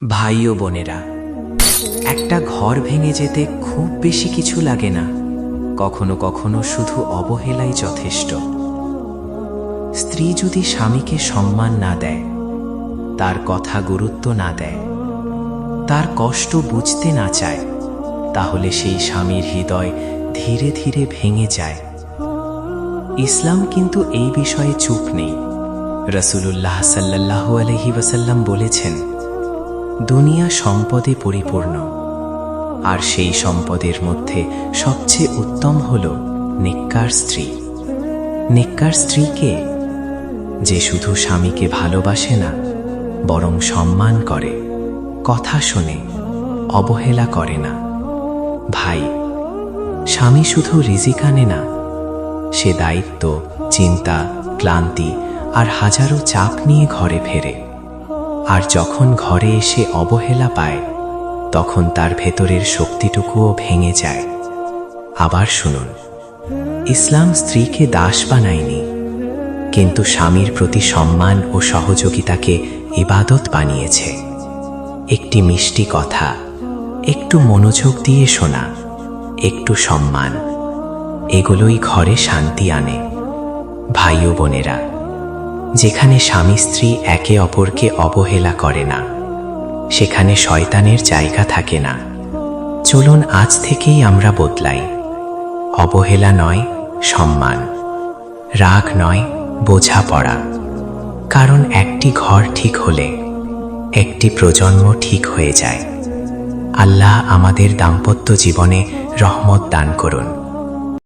ভাই ও বোনেরা, একটা ঘর ভেঙে যেতে খুব বেশি কিছু লাগে না। কখনো কখনো শুধু অবহেলাই যথেষ্ট। স্ত্রী যদি স্বামীকে সম্মান না দেয়, তার কথা গুরুত্ব না দেয়, তার কষ্ট বুঝতে না চায়, তাহলে সেই স্বামীর হৃদয় ধীরে ধীরে ভেঙে যায়। ইসলাম কিন্তু এই বিষয়ে চুপ নেই। রাসূলুল্লাহ সাল্লাল্লাহু আলাইহি ওয়াসাল্লাম বলেছেন, দুনিয়া সম্পদে পরিপূর্ণ, আর সেই সম্পদের মধ্যে সবচেয়ে উত্তম হল নেককার স্ত্রী। নেককার স্ত্রীকে, যে শুধু স্বামীকে ভালোবাসে না, বরং সম্মান করে, কথা শোনে, অবহেলা করে না। ভাই, স্বামী শুধু রিজিক আনে না, সে দায়িত্ব, চিন্তা, ক্লান্তি আর হাজারো চাপ নিয়ে ঘরে ফেরে। আর যখন ঘরে এসে অবহেলা পায়, তখন তার ভেতরের শক্তিটুকুও ভেঙে যায়। আবার শুনুন, ইসলাম স্ত্রীকে দাস বানায়নি, কিন্তু স্বামীর প্রতি সম্মান ও সহযোগিতাকে ইবাদত বানিয়েছে। একটি মিষ্টি কথা, একটু মনোযোগ দিয়ে শোনা, একটু সম্মান, এগুলোই ঘরে শান্তি আনে। ভাই ও বোনেরা, যেখানে স্বামী স্ত্রী একে অপরকে অবহেলা করে না, সেখানে শয়তানের জায়গা থাকে না। চলুন আজ থেকেই আমরা বদলাই। অবহেলা নয়, সম্মান। রাগ নয়, বোঝাপড়া। কারণ একটি ঘর ঠিক হলে একটি প্রজন্ম ঠিক হয়ে যায়। আল্লাহ আমাদের দাম্পত্য জীবনে রহমত দান করুন।